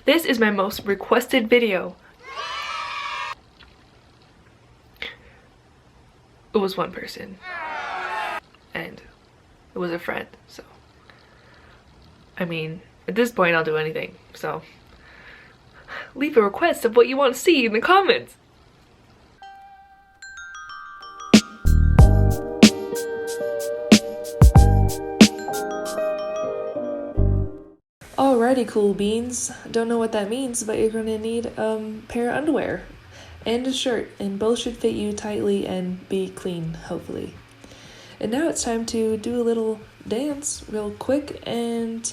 This is my most requested video. It was one person. And it was a friend, so. I mean, at this point I'll do anything, so. Leave a request of what you want to see in the comments. Alrighty, cool beans. Don't know what that means, but you're gonna need a pair of underwear and a shirt, and both should fit you tightly and be clean, hopefully. And now it's time to do a little dance real quick and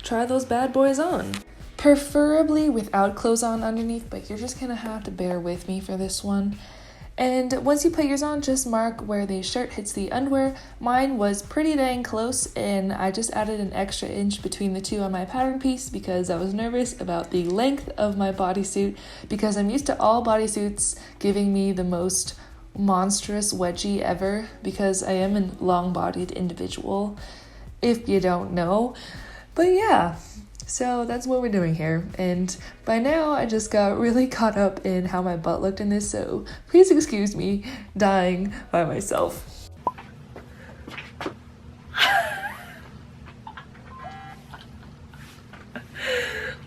try those bad boys on. Preferably without clothes on underneath, but you're just gonna have to bear with me for this one. And once you put yours on, just mark where the shirt hits the underwear. Mine was pretty dang close, and I just added an extra inch between the two on my pattern piece because I was nervous about the length of my bodysuit, because I'm used to all bodysuits giving me the most monstrous wedgie ever, because I am a long-bodied individual, if you don't know. But yeah. So that's what we're doing here, and by now I just got really caught up in how my butt looked in this, so please excuse me dying by myself.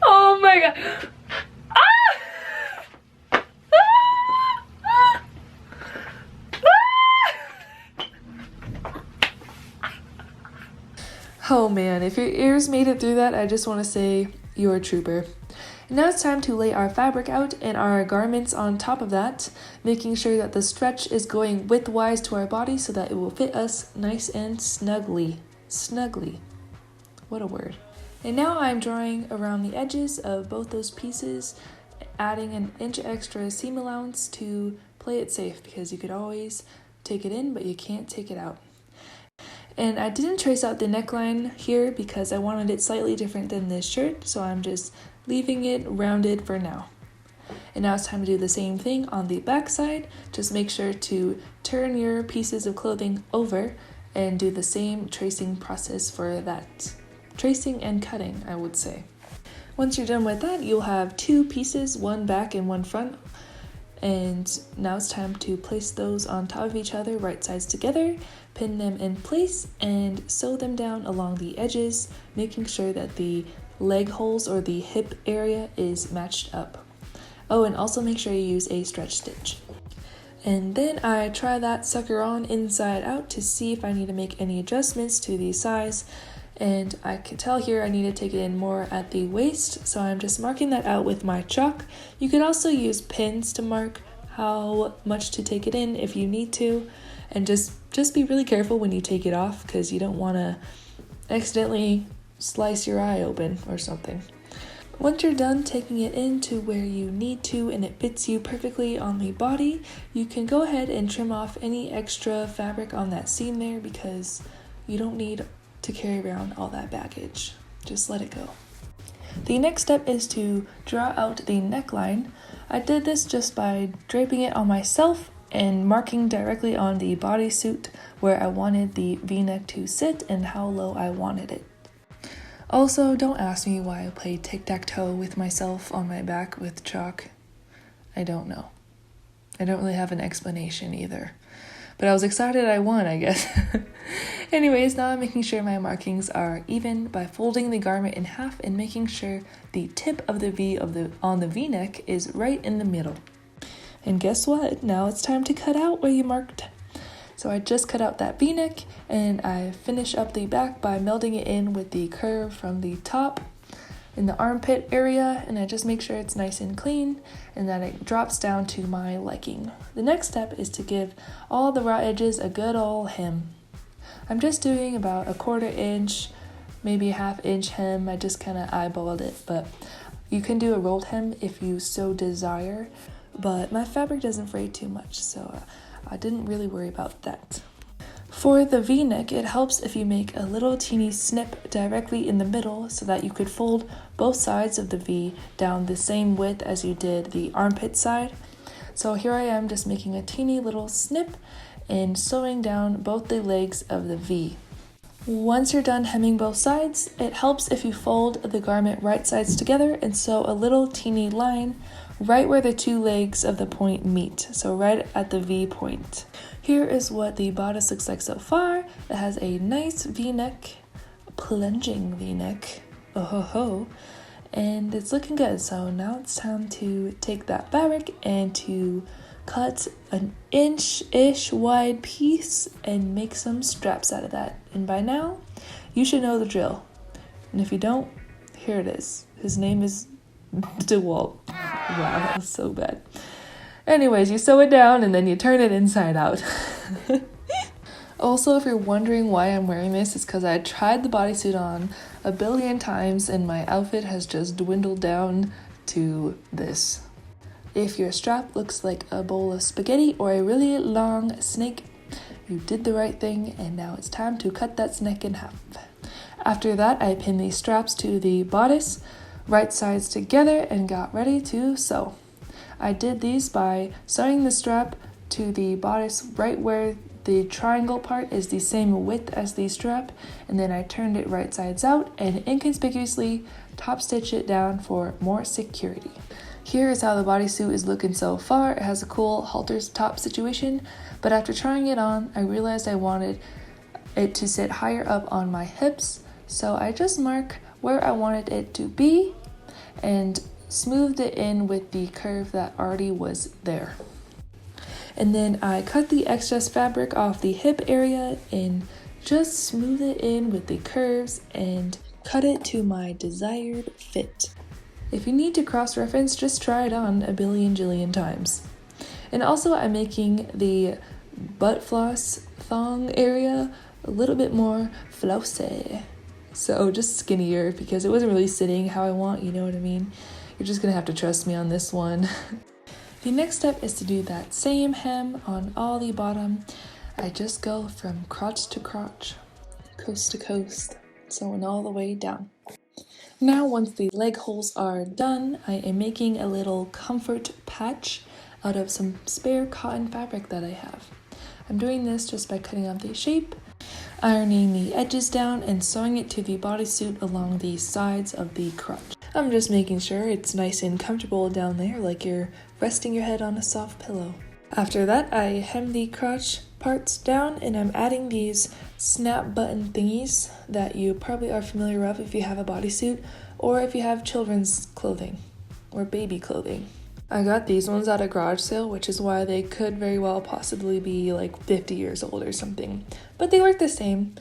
Oh my god. Oh man, if your ears made it through that, I just want to say you're a trooper. And now it's time to lay our fabric out and our garments on top of that, making sure that the stretch is going widthwise to our body so that it will fit us nice and snugly. Snugly. What a word. And now I'm drawing around the edges of both those pieces, adding an inch extra seam allowance to play it safe, because you could always take it in, but you can't take it out. And I didn't trace out the neckline here because I wanted it slightly different than this shirt, so I'm just leaving it rounded for now. And now it's time to do the same thing on the back side. Just make sure to turn your pieces of clothing over and do the same tracing process for that. Tracing and cutting, I would say. Once you're done with that, you'll have two pieces, one back and one front. And now it's time to place those on top of each other, right sides together, pin them in place, and sew them down along the edges, making sure that the leg holes or the hip area is matched up. Oh, and also make sure you use a stretch stitch. And then I try that sucker on inside out to see if I need to make any adjustments to the size. And I can tell here I need to take it in more at the waist, so I'm just marking that out with my chalk. You could also use pins to mark how much to take it in if you need to, and just be really careful when you take it off, because you don't want to accidentally slice your eye open or something. Once you're done taking it into where you need to and it fits you perfectly on the body, you can go ahead and trim off any extra fabric on that seam there, because you don't need to carry around all that baggage. Just let it go. The next step is to draw out the neckline. I did this just by draping it on myself and marking directly on the bodysuit where I wanted the V-neck to sit and how low I wanted it. Also, don't ask me why I played tic-tac-toe with myself on my back with chalk. I don't know. I don't really have an explanation either. But I was excited I won, I guess. Anyways, now I'm making sure my markings are even by folding the garment in half and making sure the tip of the V on the V-neck is right in the middle. And guess what? Now it's time to cut out where you marked. So I just cut out that V-neck, and I finish up the back by melding it in with the curve from the top in the armpit area, and I just make sure it's nice and clean and that it drops down to my liking. The next step is to give all the raw edges a good old hem. I'm just doing about 1/4 inch, maybe 1/2 inch hem. I just kind of eyeballed it, but you can do a rolled hem if you so desire, but my fabric doesn't fray too much, so I didn't really worry about that. For the V-neck, it helps if you make a little teeny snip directly in the middle so that you could fold both sides of the V down the same width as you did the armpit side. So here I am just making a teeny little snip and sewing down both the legs of the V. Once you're done hemming both sides, it helps if you fold the garment right sides together and sew a little teeny line right where the two legs of the point meet, so right at the V point. Here is what the bodice looks like so far. It has a nice V-neck, plunging V-neck, oh ho ho, and it's looking good. So now it's time to take that fabric and to cut an inch-ish wide piece and make some straps out of that. And by now, you should know the drill. And if you don't, here it is. His name is DeWalt. Wow, that was so bad. Anyways, you sew it down and then you turn it inside out. Also, if you're wondering why I'm wearing this, it's because I tried the bodysuit on a billion times and my outfit has just dwindled down to this. If your strap looks like a bowl of spaghetti or a really long snake, you did the right thing, and now it's time to cut that snake in half. After that, I pinned these straps to the bodice, right sides together, and got ready to sew. I did these by sewing the strap to the bodice right where the triangle part is the same width as the strap, and then I turned it right sides out and inconspicuously top stitched it down for more security. Here is how the bodysuit is looking so far. It has a cool halter top situation, but after trying it on, I realized I wanted it to sit higher up on my hips, so I just mark where I wanted it to be and smoothed it in with the curve that already was there. And then I cut the excess fabric off the hip area and just smooth it in with the curves and cut it to my desired fit. If you need to cross-reference, just try it on a billion jillion times. And also I'm making the butt floss thong area a little bit more flossy. So just skinnier because it wasn't really sitting how I want, you know what I mean? You're just gonna have to trust me on this one. The next step is to do that same hem on all the bottom. I just go from crotch to crotch, coast to coast, sewing all the way down. Now, once the leg holes are done, I am making a little comfort patch out of some spare cotton fabric that I have. I'm doing this just by cutting out the shape, ironing the edges down, and sewing it to the bodysuit along the sides of the crotch. I'm just making sure it's nice and comfortable down there, like you're resting your head on a soft pillow. After that, I hem the crotch parts down, and I'm adding these snap button thingies that you probably are familiar with if you have a bodysuit or if you have children's clothing or baby clothing. I got these ones at a garage sale, which is why they could very well possibly be like 50 years old or something, but they work the same.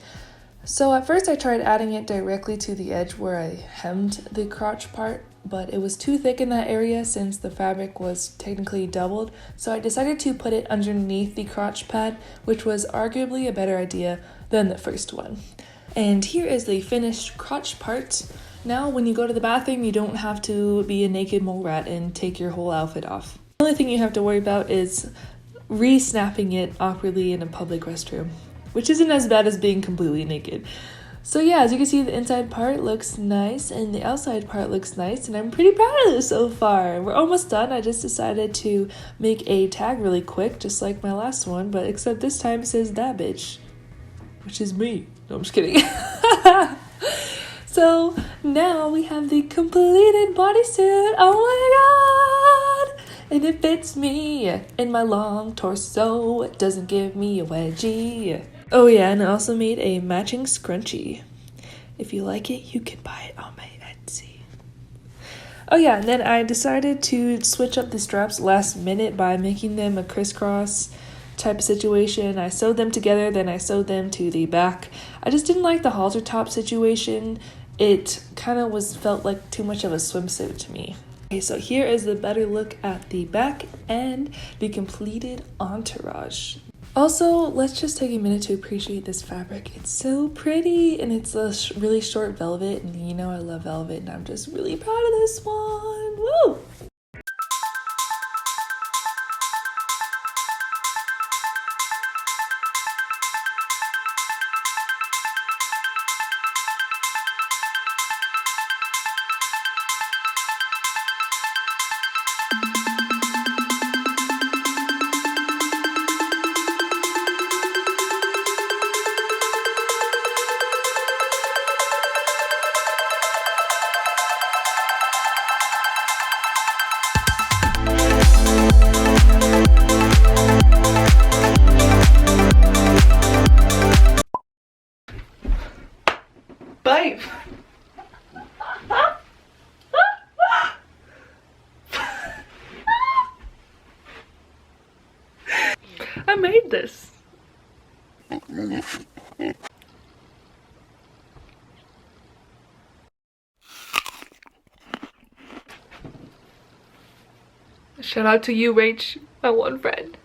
So at first I tried adding it directly to the edge where I hemmed the crotch part, but it was too thick in that area since the fabric was technically doubled, so I decided to put it underneath the crotch pad, which was arguably a better idea than the first one. And here is the finished crotch part. Now when you go to the bathroom, you don't have to be a naked mole rat and take your whole outfit off. The only thing you have to worry about is re-snapping it awkwardly in a public restroom, which isn't as bad as being completely naked. So yeah, as you can see, the inside part looks nice and the outside part looks nice, and I'm pretty proud of this so far. We're almost done. I just decided to make a tag really quick, just like my last one, but except this time it says that bitch, which is me. No, I'm just kidding. So now we have the completed bodysuit. Oh my god! And it fits me in my long torso. It doesn't give me a wedgie. Oh yeah, and I also made a matching scrunchie. If you like it, you can buy it on my Etsy. Oh yeah, and then I decided to switch up the straps last minute by making them a crisscross type of situation. I sewed them together, then I sewed them to the back. I just didn't like the halter top situation. It kind of felt like too much of a swimsuit to me. Okay, so here is the better look at the back and the completed entourage. Also, let's just take a minute to appreciate this fabric. It's so pretty, and it's a really short velvet, and you know I love velvet, and I'm just really proud of this one. Woo! Bye. I made this. Shout out to you, Rach, my one friend.